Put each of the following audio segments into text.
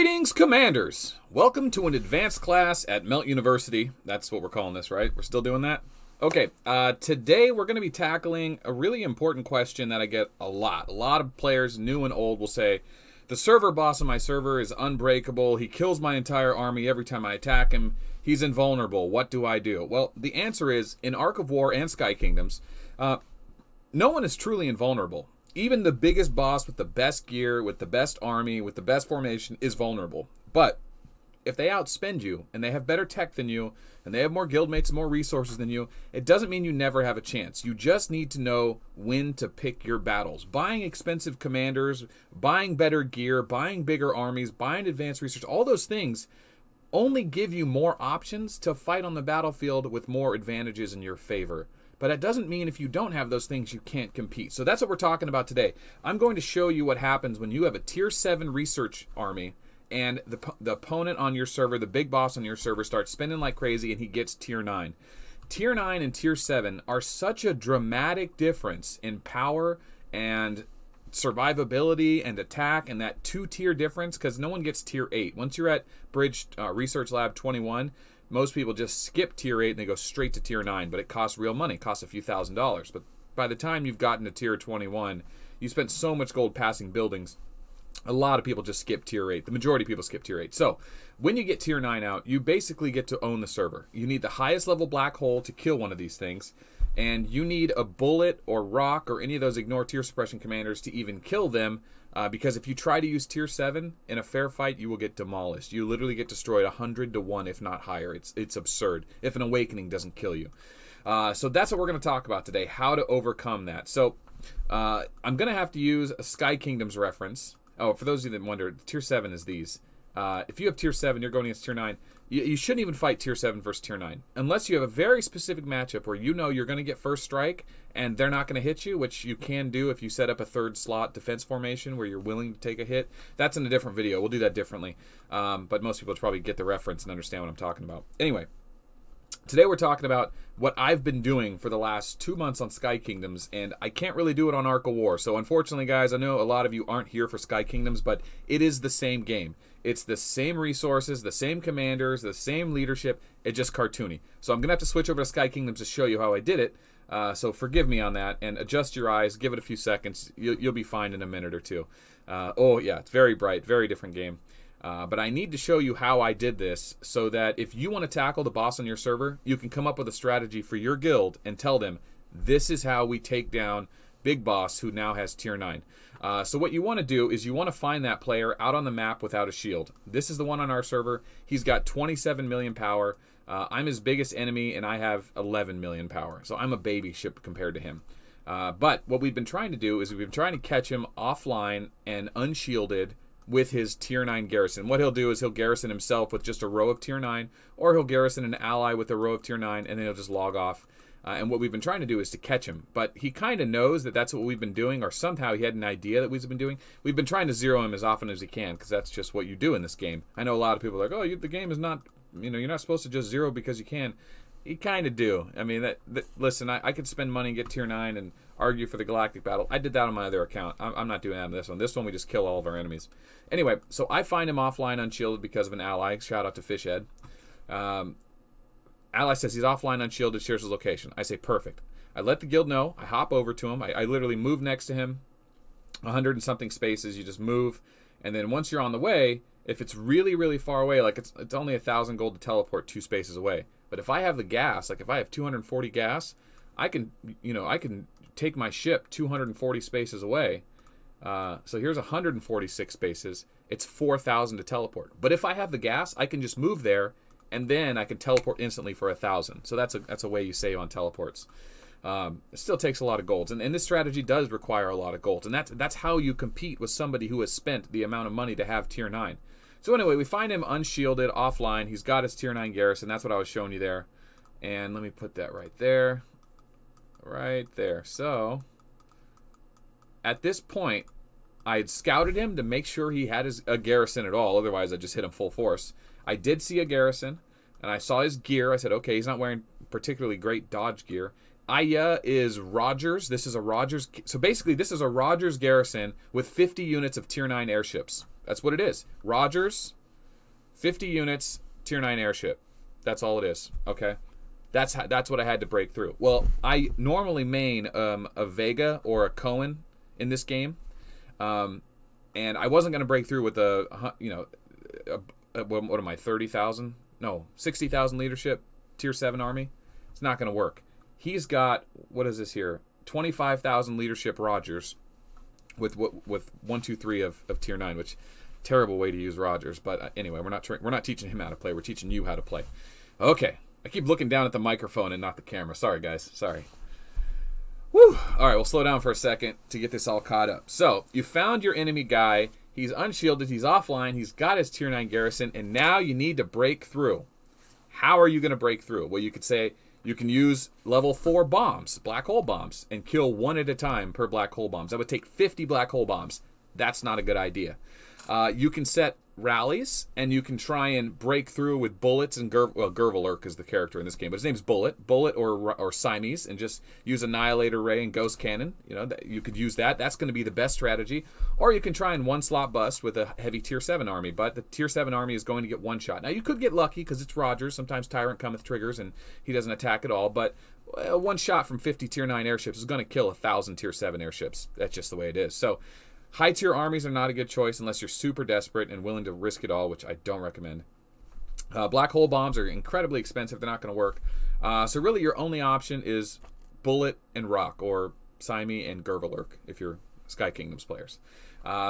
Greetings, Commanders! Welcome to an advanced class at Melt University. That's what we're calling this, right? We're still doing that? Okay, today we're going to be tackling a really important question that I get a lot. A lot of players, new and old, will say, the server boss on my server is unbreakable. He kills my entire army every time I attack him. He's invulnerable. What do I do? Well, the answer is, in Ark of War and Sky Kingdoms, no one is truly invulnerable. Even the biggest boss with the best gear, with the best army, with the best formation is vulnerable. But if they outspend you, and they have better tech than you, and they have more guildmates and more resources than you, it doesn't mean you never have a chance. You just need to know when to pick your battles. Buying expensive commanders, buying better gear, buying bigger armies, buying advanced research, all those things only give you more options to fight on the battlefield with more advantages in your favor. But that doesn't mean if you don't have those things, you can't compete. So that's what we're talking about today. I'm going to show you what happens when you have a tier 7 research army and the opponent on your server, the big boss on your server, starts spending like crazy and he gets tier 9. Tier 9 and tier 7 are such a dramatic difference in power and survivability and attack, and that 2-tier difference, because no one gets tier 8. Once you're at Bridge Research Lab 21, most people just skip tier 8 and they go straight to tier 9, but it costs real money. It costs a few $1,000s. But by the time you've gotten to tier 21, you spent so much gold passing buildings, a lot of people just skip tier 8. The majority of people skip tier 8. So when you get tier 9 out, you basically get to own the server. You need the highest level black hole to kill one of these things, and you need a bullet or rock or any of those ignore tier suppression commanders to even kill them. Because if you try to use tier 7 in a fair fight, you will get demolished. You literally get destroyed 100 to 1, if not higher. It's absurd if an awakening doesn't kill you. So that's what we're going to talk about today, how to overcome that. So I'm going to have to use a Sky Kingdoms reference. Oh, for those of you that wonder, tier 7 is these. If you have tier 7, you're going against tier 9. You shouldn't even fight tier 7 versus tier 9. Unless you have a very specific matchup where you know you're going to get first strike and they're not going to hit you, which you can do if you set up a 3rd slot defense formation where you're willing to take a hit. That's in a different video. We'll do that differently. But most people probably get the reference and understand what I'm talking about. Anyway, today we're talking about what I've been doing for the last 2 months on Sky Kingdoms, and I can't really do it on Ark of War. So unfortunately, guys, I know a lot of you aren't here for Sky Kingdoms, but it is the same game. It's the same resources, the same commanders, the same leadership. It's just cartoony. So I'm going to have to switch over to Sky Kingdoms to show you how I did it. So forgive me on that, and adjust your eyes. Give it a few seconds. You'll be fine in a minute or two. Oh, yeah, it's very bright, very different game. But I need to show you how I did this so that if you want to tackle the boss on your server, you can come up with a strategy for your guild and tell them, this is how we take down Big Boss who now has tier 9. So what you want to do is you want to find that player out on the map without a shield. This is the one on our server. He's got 27 million power. I'm his biggest enemy, and I have 11 million power. So I'm a baby ship compared to him. But what we've been trying to do is we've been trying to catch him offline and unshielded with his tier 9 garrison. What he'll do is he'll garrison himself with just a row of tier 9, or he'll garrison an ally with a row of tier 9, and then he'll just log off. And what we've been trying to do is to catch him. But he kind of knows that that's what we've been doing, or somehow he had an idea that we've been doing. We've been trying to zero him as often as we can, because that's just what you do in this game. I know a lot of people are like, oh, the game is not, you're not supposed to just zero because you can. You kind of do. I mean, listen, I could spend money and get tier 9 and argue for the galactic battle. I did that on my other account. I'm not doing that on this one. This one we just kill all of our enemies. Anyway, so I find him offline unshielded because of an ally. Shout out to Fishhead. Ally says he's offline unshielded, shares his location. I say perfect. I let the guild know. I hop over to him. I literally move next to him. 100 and something spaces. You just move. And then once you're on the way, if it's really, really far away, like it's only 1,000 gold to teleport 2 spaces away. But if I have the gas, like if I have 240 gas, I can take my ship 240 spaces away. So here's 146 spaces. It's 4,000 to teleport. But if I have the gas, I can just move there, and then I can teleport instantly for 1,000. So that's a way you save on teleports. It still takes a lot of golds, and this strategy does require a lot of golds, and that's how you compete with somebody who has spent the amount of money to have tier 9. So anyway, we find him unshielded, offline. He's got his tier 9 garrison. That's what I was showing you there. And let me put that right there. Right there. So at this point, I had scouted him to make sure he had a garrison at all. Otherwise, I'd just hit him full force. I did see a garrison, and I saw his gear. I said, okay, he's not wearing particularly great dodge gear. Aya is Rogers. This is a Rogers. So basically, this is a Rogers garrison with 50 units of tier 9 airships. That's what it is. Rogers, 50 units, tier 9 airship. That's all it is. Okay. That's what I had to break through. Well, I normally main a Vega or a Cohen in this game, and I wasn't going to break through with what am I, 30,000? No, 60,000 leadership, tier 7 army. It's not going to work. He's got, what is this here? 25,000 leadership Rogers with 1, 2, 3 of tier 9, which terrible way to use Rogers. But anyway, we're not teaching him how to play. We're teaching you how to play. Okay. I keep looking down at the microphone and not the camera. Sorry, guys. Sorry. Whew. All right, we'll slow down for a second to get this all caught up. So, you found your enemy guy. He's unshielded. He's offline. He's got his tier 9 garrison. And now you need to break through. How are you going to break through? Well, you could say you can use level 4 bombs, black hole bombs, and kill 1 at a time per black hole bombs. That would take 50 black hole bombs. That's not a good idea. You can set rallies, and you can try and break through with bullets and Gervilurk is the character in this game, but his name's Bullet or Siamese, and just use Annihilator Ray and Ghost Cannon. You know, you could use that. That's going to be the best strategy. Or you can try and one slot bust with a heavy tier 7 army, but the tier 7 army is going to get one shot. Now you could get lucky because it's Rogers. Sometimes Tyrant cometh triggers and he doesn't attack at all, but one shot from 50 tier 9 airships is going to kill 1,000 tier 7 airships. That's just the way it is. So high tier armies are not a good choice unless you're super desperate and willing to risk it all, which I don't recommend. Black hole bombs are incredibly expensive. They're not going to work. So really your only option is Bullet and Rock, or Siamese and Gervilurk if you're Sky Kingdoms players.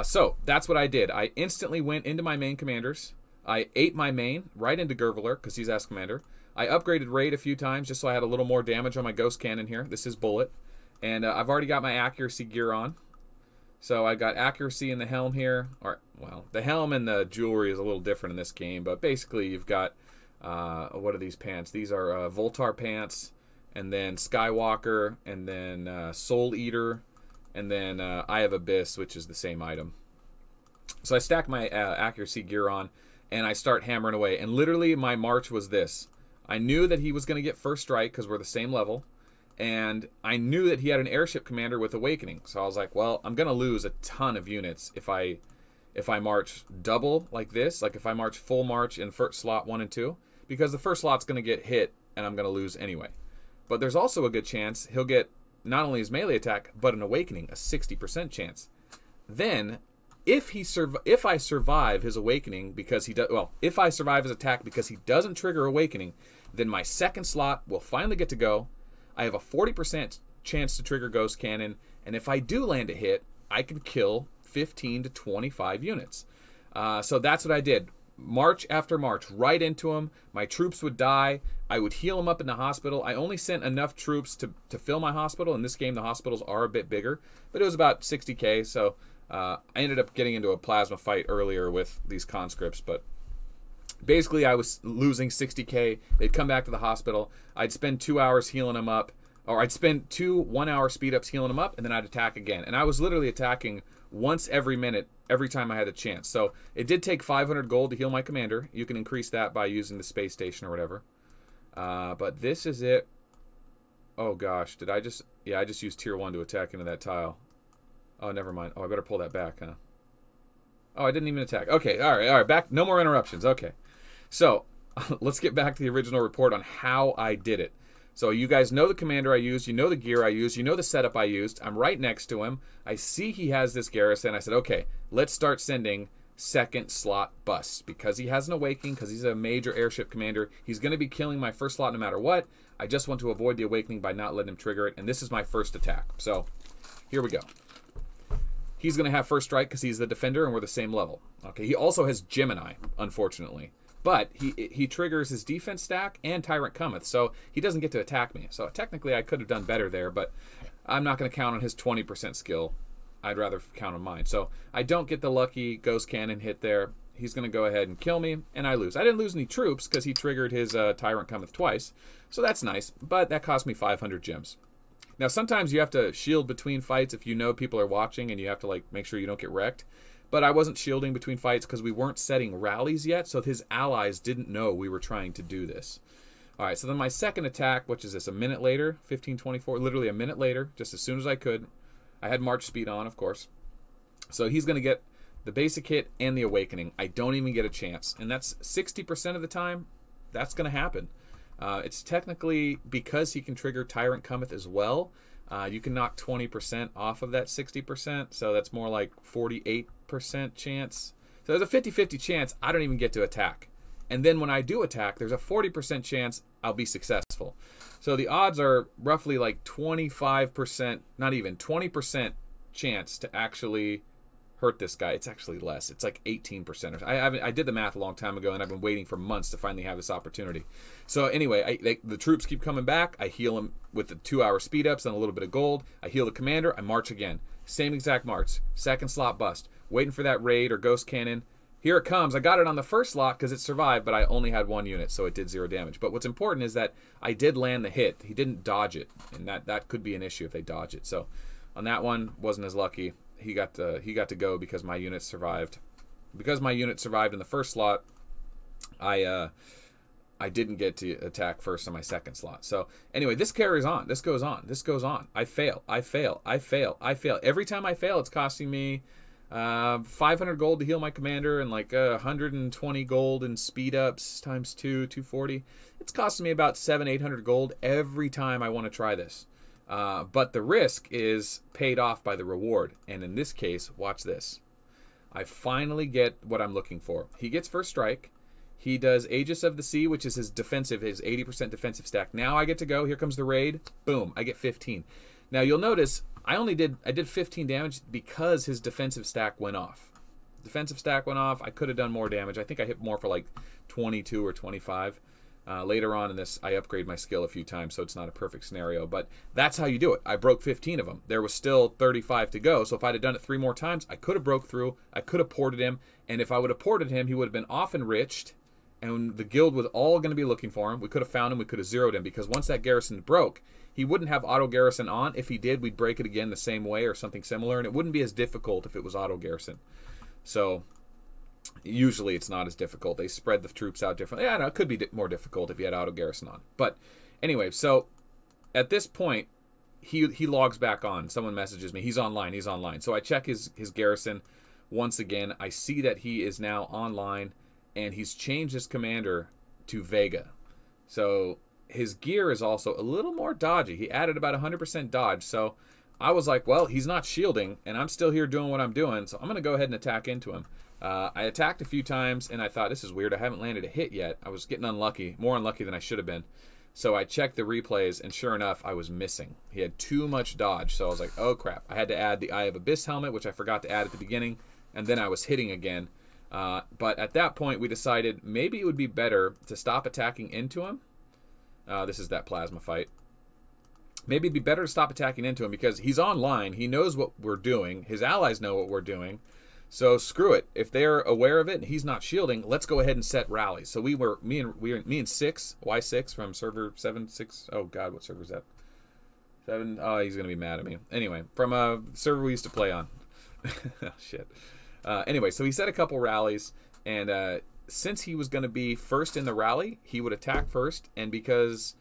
So that's what I did. I instantly went into my main commanders. I ate my main right into Gervilurk because he's S commander. I upgraded Raid a few times just so I had a little more damage on my Ghost Cannon here. This is Bullet. And I've already got my accuracy gear on. So I got accuracy in the helm here. Or, well, the helm and the jewelry is a little different in this game, but basically you've got, what are these pants? These are Voltar pants, and then Skywalker, and then Soul Eater, and then Eye of Abyss, which is the same item. So I stack my accuracy gear on, and I start hammering away. And literally my march was this. I knew that he was going to get first strike because we're the same level. And I knew that he had an airship commander with Awakening. So I was like, well, I'm going to lose a ton of units if I march double like this. Like if I march full march in first slot 1 and 2. Because the first slot's going to get hit and I'm going to lose anyway. But there's also a good chance he'll get not only his melee attack, but an Awakening, a 60% chance. Then, if I survive his Awakening because he does, well, if I survive his attack because he doesn't trigger Awakening, then my second slot will finally get to go. I have a 40% chance to trigger Ghost Cannon, and if I do land a hit, I could kill 15 to 25 units. So that's what I did. March after march, right into him. My troops would die. I would heal them up in the hospital. I only sent enough troops to fill my hospital. In this game, the hospitals are a bit bigger, but it was about 60k, so I ended up getting into a plasma fight earlier with these conscripts, but basically, I was losing 60k. They'd come back to the hospital. I'd spend 2 hours healing them up. Or I'd spend 2 1-hour speed-ups healing them up, and then I'd attack again. And I was literally attacking once every minute, every time I had a chance. So it did take 500 gold to heal my commander. You can increase that by using the space station or whatever. But this is it. Oh, gosh. Did I just... Yeah, I just used tier 1 to attack into that tile. Oh, never mind. Oh, I better pull that back, huh? Oh, I didn't even attack. Okay, all right, back. No more interruptions. Okay. So, let's get back to the original report on how I did it. So, you guys know the commander I used. You know the gear I used. You know the setup I used. I'm right next to him. I see he has this garrison. I said, okay, let's start sending second slot busts. Because he has an Awakening, because he's a major airship commander. He's going to be killing my first slot no matter what. I just want to avoid the Awakening by not letting him trigger it. And this is my first attack. So, here we go. He's going to have first strike because he's the defender and we're the same level. Okay, he also has Gemini, unfortunately. But he triggers his defense stack and Tyrant Cometh, so he doesn't get to attack me. So technically I could have done better there, but I'm not going to count on his 20% skill. I'd rather count on mine. So I don't get the lucky Ghost Cannon hit there. He's going to go ahead and kill me, and I lose. I didn't lose any troops because he triggered his Tyrant Cometh twice, so that's nice. But that cost me 500 gems. Now, sometimes you have to shield between fights if you know people are watching and you have to like make sure you don't get wrecked. But I wasn't shielding between fights because we weren't setting rallies yet, so his allies didn't know we were trying to do this. All right, so then my second attack, which is this, a minute later, 15:24, literally a minute later, just as soon as I could. I had march speed on, of course. So he's going to get the basic hit, and the awakening. I don't even get a chance. And that's 60% of the time, that's going to happen. It's technically, because he can trigger Tyrant Cometh as well, you can knock 20% off of that 60%, so that's more like 48% chance. So there's a 50-50 chance I don't even get to attack. And then when I do attack, there's a 40% chance I'll be successful. So the odds are roughly like 25%, not even, 20% chance to actually hurt this guy. It's actually less. It's like 18%. I did the math a long time ago, and I've been waiting for months to finally have this opportunity. So anyway, the troops keep coming back. I heal them with the 2-hour speed ups and a little bit of gold. I heal the commander. I march again. Same exact march. Second slot bust. Waiting for that raid or ghost cannon. Here it comes. I got it on the first slot because it survived, but I only had 1 unit, so it did 0 damage. But what's important is that I did land the hit. He didn't dodge it, and that could be an issue if they dodge it. So on that one, wasn't as lucky. He got to go because my unit survived. Because my unit survived in the first slot, I didn't get to attack first on my second slot. So anyway, this carries on. This goes on. This goes on. I fail. I fail. I fail. I fail. Every time I fail, it's costing me 500 gold to heal my commander and like 120 gold in speed ups times 2, 240. It's costing me about 700-800 gold every time I want to try this. But the risk is paid off by the reward. And in this case, watch this. I finally get what I'm looking for. He gets first strike. He does Aegis of the Sea, which is his defensive, his 80% defensive stack. Now I get to go. Here comes the raid. Boom. I get 15. Now you'll notice I did 15 damage because his defensive stack went off. Defensive stack went off. I could have done more damage. I think I hit more for like 22 or 25. Later on in this, I upgrade my skill a few times, so it's not a perfect scenario. But that's how you do it. I broke 15 of them. There was still 35 to go, so if I'd have done it 3 more times, I could have broke through. I could have ported him, and if I would have ported him, he would have been off enriched, and the guild was all going to be looking for him. We could have found him. We could have zeroed him, because once that garrison broke, he wouldn't have auto garrison on. If he did, we'd break it again the same way or something similar, and it wouldn't be as difficult if it was auto garrison. So usually it's not as difficult. They spread the troops out differently. Yeah, no, it could be more difficult if you had auto garrison on. But anyway, so at this point, he logs back on. Someone messages me. He's online. He's online. So I check his garrison once again. I see that he is now online, and he's changed his commander to Vega. So his gear is also a little more dodgy. He added about 100% dodge. So I was like, well, he's not shielding, and I'm still here doing what I'm doing, so I'm going to go ahead and attack into him. I attacked a few times, and I thought, this is weird. I haven't landed a hit yet. I was getting unlucky, more unlucky than I should have been. So I checked the replays, and sure enough, I was missing. He had too much dodge, so I was like, oh, crap. I had to add the Eye of Abyss helmet, which I forgot to add at the beginning, and then I was hitting again. But at that point, we decided maybe it would be better to stop attacking into him. This is that plasma fight. Maybe it'd be better to stop attacking into him because he's online. He knows what we're doing. His allies know what we're doing. So screw it. If they're aware of it and he's not shielding, let's go ahead and set rallies. So me and 6, Y6 from server 7-6. Oh God, what server is that? 7. Oh, he's gonna be mad at me. Anyway, from a server we used to play on. Oh, shit. Anyway, so he set a couple rallies, and since he was going to be first in the rally, he would attack first, and because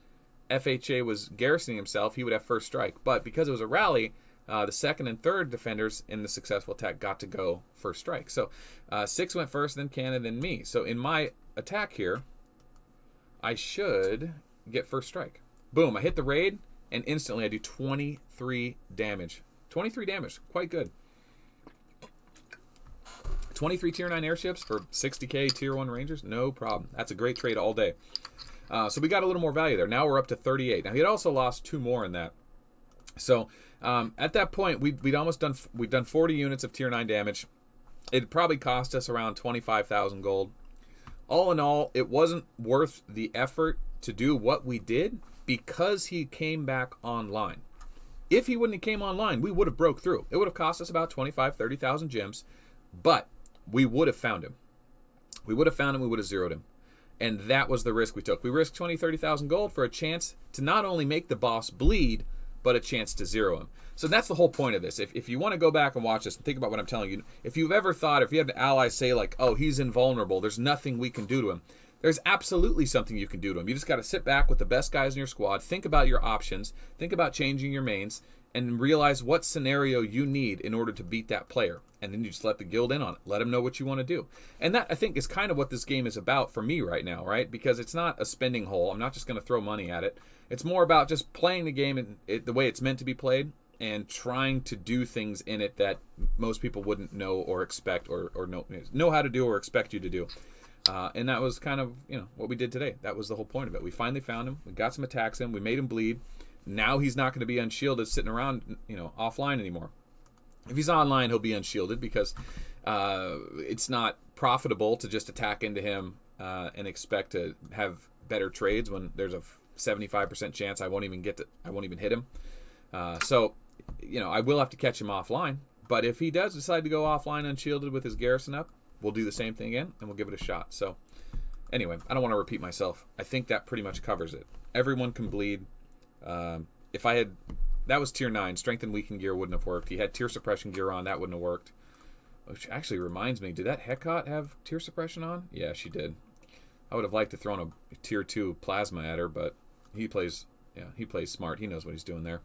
FHA was garrisoning himself, he would have first strike. But because it was a rally, the second and third defenders in the successful attack got to go first strike. So 6 went first, then Cannon, then me. So in my attack here, I should get first strike. Boom, I hit the raid, and instantly I do 23 damage. 23 damage, quite good. 23 tier 9 airships for 60k tier 1 rangers, no problem. That's a great trade all day. So we got a little more value there. Now we're up to 38. Now he had also lost 2 more in that. So at that point we'd done 40 units of tier 9 damage. It probably cost us around 25,000 gold. All in all, it wasn't worth the effort to do what we did because he came back online. If he wouldn't have came online, we would have broke through. It would have cost us about 25,000-30,000 gems, but we would have found him. We would have found him, we would have zeroed him. And that was the risk we took. We risked 20,000-30,000 gold for a chance to not only make the boss bleed, but a chance to zero him. So that's the whole point of this. If you want to go back and watch this and think about what I'm telling you, if you've ever thought, if you have an ally say like, oh, he's invulnerable, there's nothing we can do to him. There's absolutely something you can do to him. You just got to sit back with the best guys in your squad, think about your options, think about changing your mains, and realize what scenario you need in order to beat that player. And then you just let the guild in on it. Let them know what you want to do. And that, I think, is kind of what this game is about for me right now, right? Because it's not a spending hole. I'm not just going to throw money at it. It's more about just playing the game the way it's meant to be played and trying to do things in it that most people wouldn't know or expect or know how to do or expect you to do. And that was kind of, you know, what we did today. That was the whole point of it. We finally found him. We got some attacks in. We made him bleed. Now he's not going to be unshielded sitting around, you know, offline anymore. If he's online, he'll be unshielded because it's not profitable to just attack into him and expect to have better trades when there's a 75% chance I won't even hit him. So, you know, I will have to catch him offline. But if he does decide to go offline unshielded with his garrison up, we'll do the same thing again and we'll give it a shot. So, anyway, I don't want to repeat myself. I think that pretty much covers it. Everyone can bleed. If I had, that was tier 9. Strength and weaken gear wouldn't have worked. He had tier suppression gear on. That wouldn't have worked. Which actually reminds me, did that Hecate have tier suppression on? Yeah, she did. I would have liked to throw a tier 2 plasma at her, but he plays smart. He knows what he's doing there.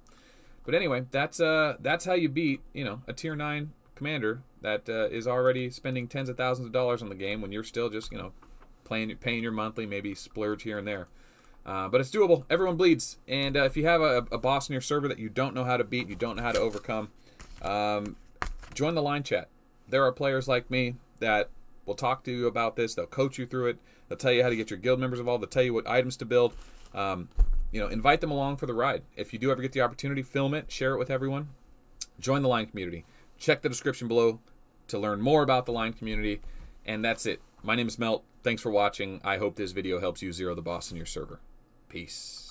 But anyway, that's how you beat, you know, a tier 9 commander that is already spending tens of thousands of dollars on the game when you're still just, you know, paying your monthly, maybe splurge here and there. But it's doable. Everyone bleeds. And if you have a boss in your server that you don't know how to beat, you don't know how to overcome, join the line chat. There are players like me that will talk to you about this. They'll coach you through it. They'll tell you how to get your guild members involved. They'll tell you what items to build. You know, invite them along for the ride. If you do ever get the opportunity, film it, share it with everyone. Join the line community. Check the description below to learn more about the line community. And that's it. My name is Melt. Thanks for watching. I hope this video helps you zero the boss in your server. Peace.